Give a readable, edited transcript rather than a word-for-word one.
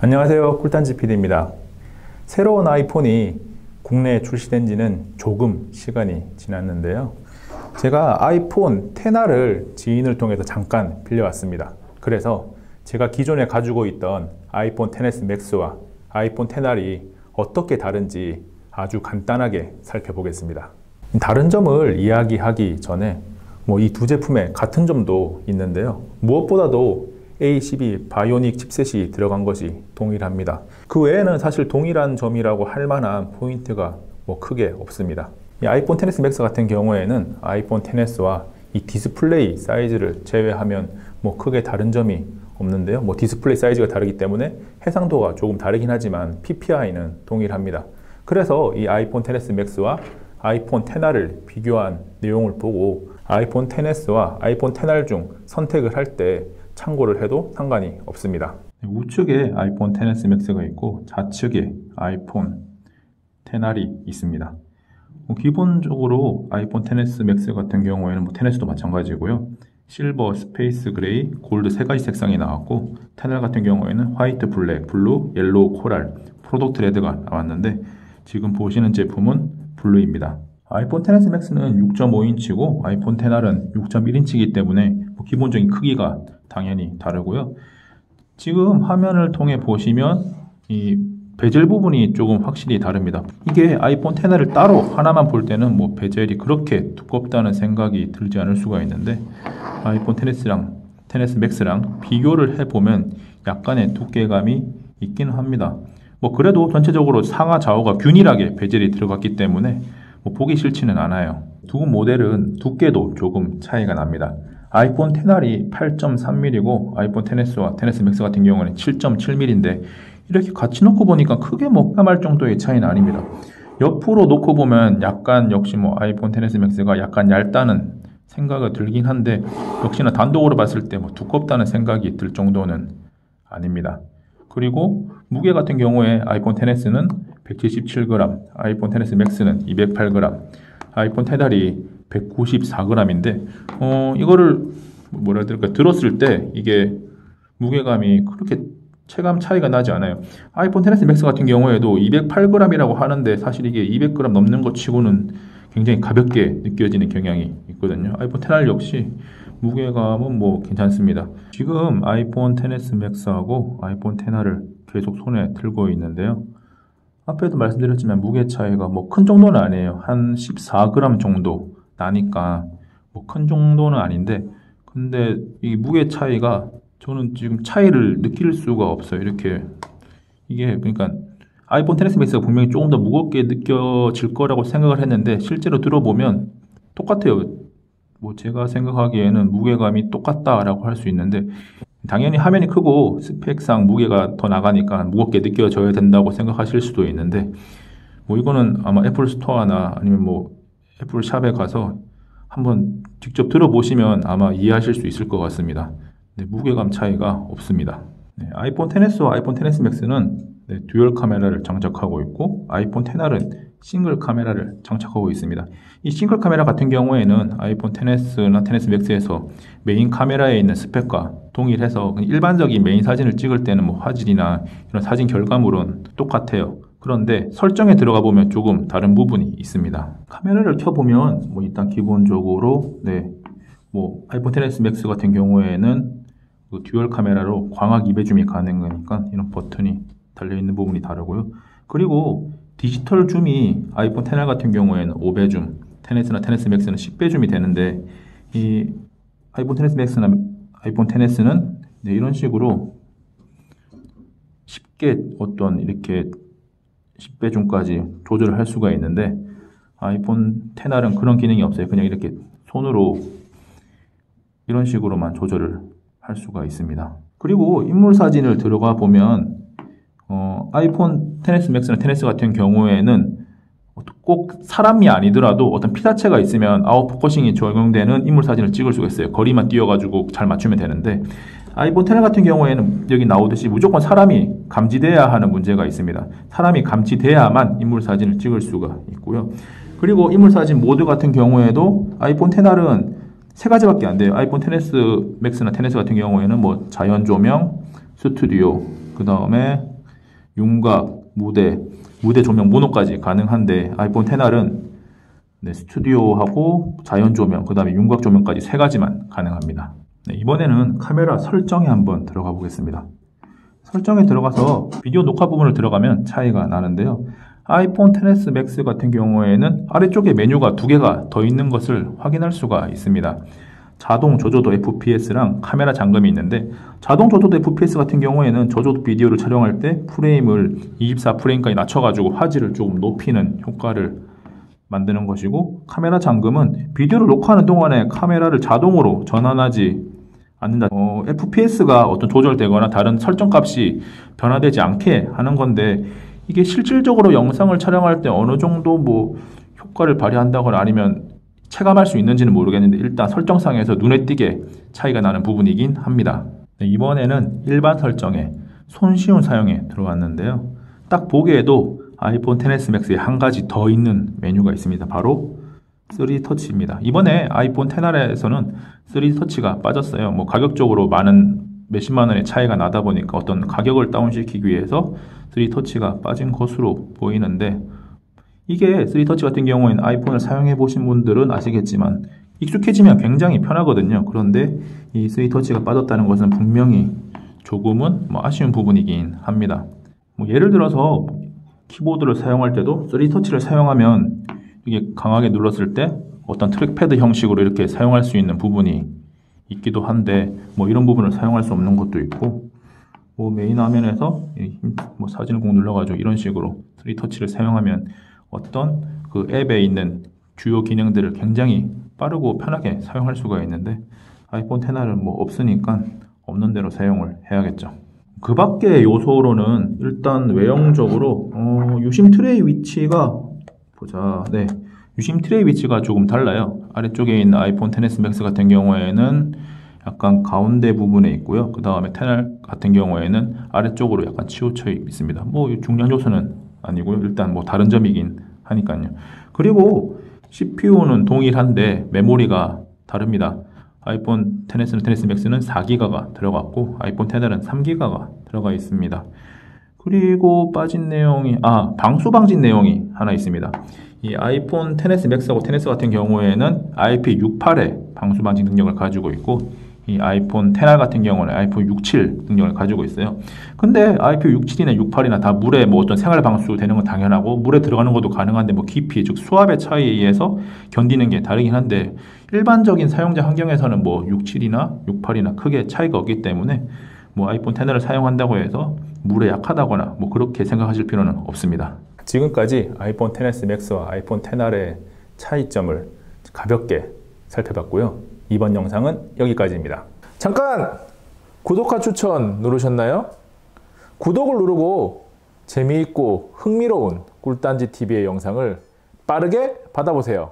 안녕하세요. 꿀단지 PD입니다. 새로운 아이폰이 국내에 출시된 지는 조금 시간이 지났는데요. 제가 아이폰 XR을 지인을 통해서 잠깐 빌려왔습니다. 그래서 제가 기존에 가지고 있던 아이폰 XS Max와 아이폰 XR이 어떻게 다른지 아주 간단하게 살펴보겠습니다. 다른 점을 이야기하기 전에 이 두 제품의 같은 점도 있는데요. 무엇보다도 A12 바이오닉 칩셋이 들어간 것이 동일합니다. 그 외에는 사실 동일한 점이라고 할 만한 포인트가 크게 없습니다. 이 아이폰 XS Max 같은 경우에는 아이폰 XS와 이 디스플레이 사이즈를 제외하면 크게 다른 점이 없는데요. 디스플레이 사이즈가 다르기 때문에 해상도가 조금 다르긴 하지만 PPI는 동일합니다. 그래서 이 아이폰 XS Max와 아이폰 XR을 비교한 내용을 보고 아이폰 XS와 아이폰 XR 중 선택을 할 때 참고를 해도 상관이 없습니다. 우측에 아이폰 XS Max가 있고 좌측에 아이폰 XR이 있습니다. 기본적으로 아이폰 XS Max 같은 경우에는 XS도 마찬가지고요. 실버, 스페이스 그레이, 골드 세 가지 색상이 나왔고 XR 같은 경우에는 화이트, 블랙, 블루, 옐로우, 코랄, 프로덕트 레드가 나왔는데 지금 보시는 제품은 블루입니다. 아이폰 XS Max는 6.5인치고 아이폰 XR은 6.1인치이기 때문에 기본적인 크기가 당연히 다르고요. 지금 화면을 통해 보시면 이 베젤 부분이 조금 확실히 다릅니다. 이게 아이폰 XR을 따로 하나만 볼 때는 베젤이 그렇게 두껍다는 생각이 들지 않을 수가 있는데 아이폰 XS랑 XS Max랑 비교를 해보면 약간의 두께감이 있기는 합니다. 그래도 전체적으로 상하 좌우가 균일하게 베젤이 들어갔기 때문에 보기 싫지는 않아요. 두 모델은 두께도 조금 차이가 납니다. 아이폰 XR이 8.3mm고 아이폰 XS와 XS Max 같은 경우는 7.7mm인데 이렇게 같이 놓고 보니까 크게 깜할 정도의 차이는 아닙니다. 옆으로 놓고 보면 약간 역시 아이폰 XS Max가 약간 얇다는 생각이 들긴 한데 역시나 단독으로 봤을 때 두껍다는 생각이 들 정도는 아닙니다. 그리고 무게 같은 경우에 아이폰 XS는 177g, 아이폰 XS Max는 208g, 아이폰 XR이 194g인데 이거를 들었을 때 이게 무게감이 그렇게 체감 차이가 나지 않아요. 아이폰 XS Max 같은 경우에도 208g이라고 하는데 사실 이게 200g 넘는 것 치고는 굉장히 가볍게 느껴지는 경향이 있거든요. 아이폰 XR 역시 무게감은 괜찮습니다. 지금 아이폰 XS Max하고 아이폰 XR을 계속 손에 들고 있는데요. 앞에도 말씀드렸지만 무게 차이가 큰 정도는 아니에요. 한 14g 정도 나니까 큰 정도는 아닌데 근데 이 무게 차이가 저는 지금 차이를 느낄 수가 없어요. 이렇게 이게 그러니까 아이폰 XS Max가 분명히 조금 더 무겁게 느껴질 거라고 생각을 했는데 실제로 들어보면 똑같아요. 제가 생각하기에는 무게감이 똑같다라고 할 수 있는데 당연히 화면이 크고 스펙상 무게가 더 나가니까 무겁게 느껴져야 된다고 생각하실 수도 있는데 이거는 아마 애플 스토어나 아니면 애플 샵에 가서 한번 직접 들어보시면 아마 이해하실 수 있을 것 같습니다. 무게감 차이가 없습니다. 아이폰 XS와 아이폰 XS Max는 듀얼 카메라를 장착하고 있고 아이폰 XR은 싱글 카메라를 장착하고 있습니다. 이 싱글 카메라 같은 경우에는 아이폰 XS나 XS Max에서 메인 카메라에 있는 스펙과 동일해서 일반적인 메인 사진을 찍을 때는 화질이나 이런 사진 결과물은 똑같아요. 그런데 설정에 들어가 보면 조금 다른 부분이 있습니다. 카메라를 켜보면 일단 기본적으로 아이폰 XS Max 같은 경우에는 듀얼 카메라로 광학 2배 줌이 가능하니까 이런 버튼이 달려있는 부분이 다르고요. 그리고 디지털 줌이 아이폰 XR 같은 경우에는 5배 줌, XS나 XS Max는 10배 줌이 되는데 이 아이폰 XS Max나 아이폰 XS는 이런 식으로 쉽게 이렇게 10배 줌까지 조절을 할 수가 있는데 아이폰 XR은 그런 기능이 없어요. 그냥 이렇게 손으로 이런 식으로만 조절을 할 수가 있습니다. 그리고 인물 사진을 들어가 보면 아이폰 XS Max나 XS 같은 경우에는 꼭 사람이 아니더라도 어떤 피사체가 있으면 아웃포커싱이 적용되는 인물 사진을 찍을 수가 있어요. 거리만 띄워가지고 잘 맞추면 되는데 아이폰 XR 같은 경우에는 여기 나오듯이 무조건 사람이 감지돼야 하는 문제가 있습니다. 사람이 감지돼야만 인물 사진을 찍을 수가 있고요. 그리고 인물 사진 모드 같은 경우에도 아이폰 XR은 세 가지밖에 안 돼요. 아이폰 XS Max나 XS 같은 경우에는 자연 조명, 스튜디오, 그 다음에 윤곽, 무대 조명 모노까지 가능한데 아이폰 XR은 스튜디오하고 자연 조명, 그 다음에 윤곽 조명까지 세 가지만 가능합니다. 이번에는 카메라 설정에 한번 들어가 보겠습니다. 설정에 들어가서 비디오 녹화 부분을 들어가면 차이가 나는데요. 아이폰 XS Max 같은 경우에는 아래쪽에 메뉴가 두 개가 더 있는 것을 확인할 수가 있습니다. 자동 조조도 FPS랑 카메라 잠금이 있는데, 자동 조조도 FPS 같은 경우에는 저조도 비디오를 촬영할 때 프레임을 24프레임까지 낮춰가지고 화질을 조금 높이는 효과를 만드는 것이고, 카메라 잠금은 비디오를 녹화하는 동안에 카메라를 자동으로 전환하지 않는다. FPS가 어떤 조절되거나 다른 설정 값이 변화되지 않게 하는 건데, 이게 실질적으로 영상을 촬영할 때 어느 정도 뭐 효과를 발휘한다거나 아니면 체감할 수 있는지는 모르겠는데, 일단 설정상에서 눈에 띄게 차이가 나는 부분이긴 합니다. 이번에는 일반 설정에 손쉬운 사용에 들어왔는데요. 딱 보기에도 아이폰 XS Max에 한 가지 더 있는 메뉴가 있습니다. 바로 3D 터치입니다. 이번에 아이폰 XR에서는 3D 터치가 빠졌어요. 뭐 가격적으로 많은 몇십만 원의 차이가 나다 보니까 어떤 가격을 다운시키기 위해서 3D 터치가 빠진 것으로 보이는데, 이게 3D 터치 같은 경우에는 아이폰을 사용해 보신 분들은 아시겠지만 익숙해지면 굉장히 편하거든요. 그런데 이 3D 터치가 빠졌다는 것은 분명히 조금은 아쉬운 부분이긴 합니다. 예를 들어서 키보드를 사용할 때도 3D 터치를 사용하면 이게 강하게 눌렀을 때 어떤 트랙패드 형식으로 이렇게 사용할 수 있는 부분이 있기도 한데, 이런 부분을 사용할 수 없는 것도 있고, 메인 화면에서 사진을 꼭 눌러가지고 이런 식으로 3D 터치를 사용하면 어떤 그 앱에 있는 주요 기능들을 굉장히 빠르고 편하게 사용할 수가 있는데, 아이폰 XR은 없으니까 없는 대로 사용을 해야겠죠. 그 밖의 요소로는 일단 외형적으로 유심 트레이 위치가 유심 트레이 위치가 조금 달라요. 아래쪽에 있는 아이폰 XS Max 같은 경우에는 약간 가운데 부분에 있고요. 그 다음에 XR 같은 경우에는 아래쪽으로 약간 치우쳐 있습니다. 중요한 요소는 아니고요. 일단 다른 점이긴 하니까요. 그리고 CPU는 동일한데 메모리가 다릅니다. 아이폰 XS는 XS Max는 4기가가 들어갔고 아이폰 XR은 3기가가 들어가 있습니다. 그리고 빠진 내용이 방수 방진 내용이 하나 있습니다. 이 아이폰 XS Max하고 XS 같은 경우에는 IP68의 방수 방진 능력을 가지고 있고, 이 아이폰 XR 같은 경우는 IP67 능력을 가지고 있어요. 근데 IP67이나 68이나 다 물에 어떤 생활 방수 되는 건 당연하고 물에 들어가는 것도 가능한데 깊이, 즉 수압의 차이에 의해서 견디는 게 다르긴 한데, 일반적인 사용자 환경에서는 67이나 68이나 크게 차이가 없기 때문에 아이폰 XR을 사용한다고 해서 물에 약하다거나 그렇게 생각하실 필요는 없습니다. 지금까지 아이폰 XS Max와 아이폰 XR의 차이점을 가볍게 살펴봤고요. 이번 영상은 여기까지입니다. 잠깐! 구독과 추천 누르셨나요? 구독을 누르고 재미있고 흥미로운 꿀단지 TV의 영상을 빠르게 받아보세요.